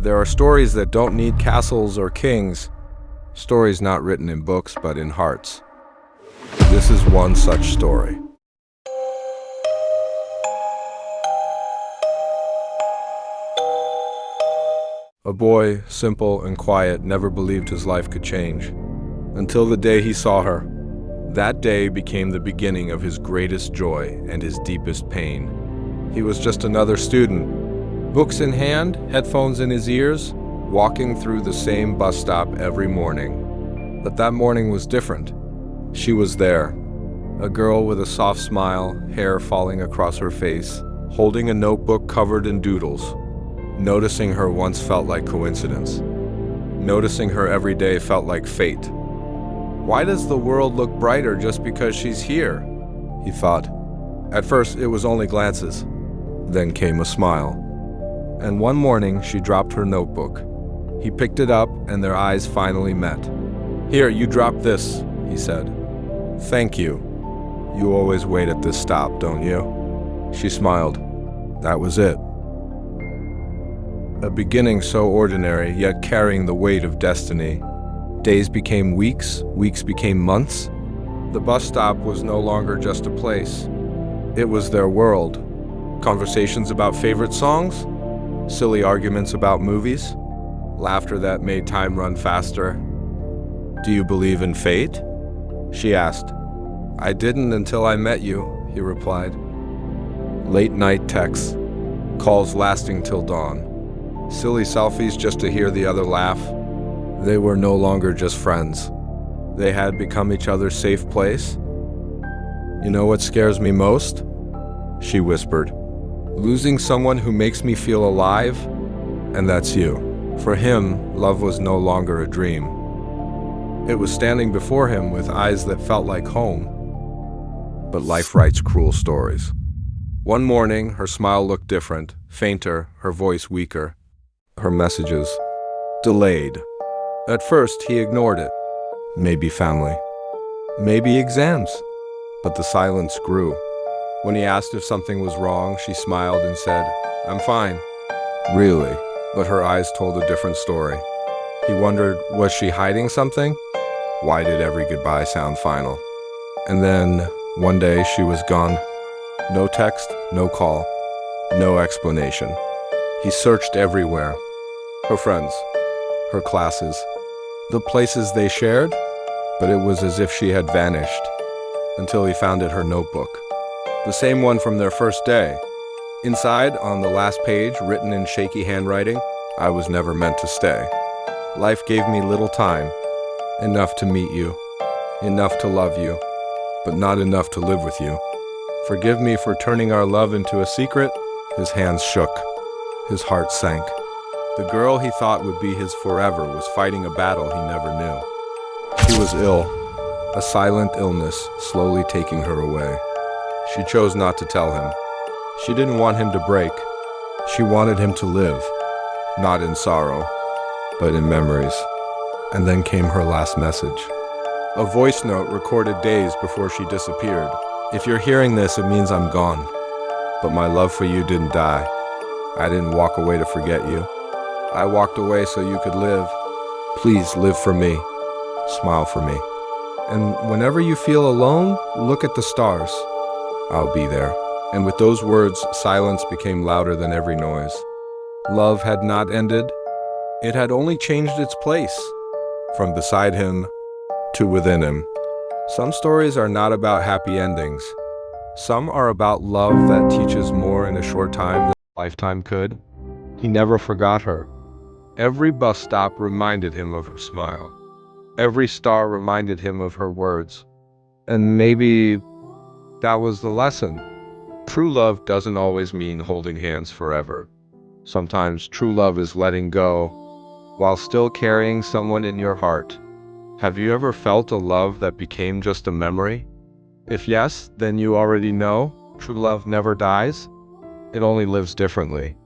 There are stories that don't need castles or kings, stories not written in books but in hearts. This is one such story. A boy, simple and quiet, never believed his life could change. Until the day he saw her. That day became the beginning of his greatest joy and his deepest pain. He was just another student, books in hand, headphones in his ears, walking through the same bus stop every morning. But that morning was different. She was there, a girl with a soft smile, hair falling across her face, holding a notebook covered in doodles. Noticing her once felt like coincidence. Noticing her every day felt like fate. Why does the world look brighter just because she's here? He thought. At first, it was only glances. Then came a smile. And one morning, she dropped her notebook. He picked it up, and their eyes finally met. "Here, you dropped this," he said. "Thank you. You always wait at this stop, don't you?" She smiled. That was it. A beginning so ordinary, yet carrying the weight of destiny. Days became weeks, weeks became months. The bus stop was no longer just a place. It was their world. Conversations about favorite songs, silly arguments about movies, laughter that made time run faster. "Do you believe in fate?" she asked. "I didn't until I met you," he replied. Late night texts, calls lasting till dawn. Silly selfies just to hear the other laugh. They were no longer just friends. They had become each other's safe place. "You know what scares me most?" she whispered. "Losing someone who makes me feel alive, and that's you." For him, love was no longer a dream. It was standing before him with eyes that felt like home. But life writes cruel stories. One morning, her smile looked different, fainter, her voice weaker. Her messages delayed. At first, he ignored it. Maybe family. Maybe exams. But the silence grew. When he asked if something was wrong, she smiled and said, "I'm fine." Really? But her eyes told a different story. He wondered, was she hiding something? Why did every goodbye sound final? And then, one day, she was gone. No text, no call, no explanation. He searched everywhere. Her friends, her classes, the places they shared, but it was as if she had vanished, until he found it her notebook. The same one from their first day. Inside, on the last page, written in shaky handwriting, "I was never meant to stay. Life gave me little time, enough to meet you, enough to love you, but not enough to live with you. Forgive me for turning our love into a secret." His hands shook. His heart sank. The girl he thought would be his forever was fighting a battle he never knew. She was ill, a silent illness slowly taking her away. She chose not to tell him. She didn't want him to break. She wanted him to live, not in sorrow, but in memories. And then came her last message. A voice note recorded days before she disappeared. "If you're hearing this, it means I'm gone. But my love for you didn't die. I didn't walk away to forget you. I walked away so you could live. Please live for me. Smile for me. And whenever you feel alone, look at the stars. I'll be there." And with those words, silence became louder than every noise. Love had not ended. It had only changed its place, from beside him to within him. Some stories are not about happy endings. Some are about love that teaches more in a short time than a lifetime could. He never forgot her. Every bus stop reminded him of her smile. Every star reminded him of her words. And maybe that was the lesson. True love doesn't always mean holding hands forever. Sometimes true love is letting go while still carrying someone in your heart. Have you ever felt a love that became just a memory? If yes, then you already know true love never dies. It only lives differently.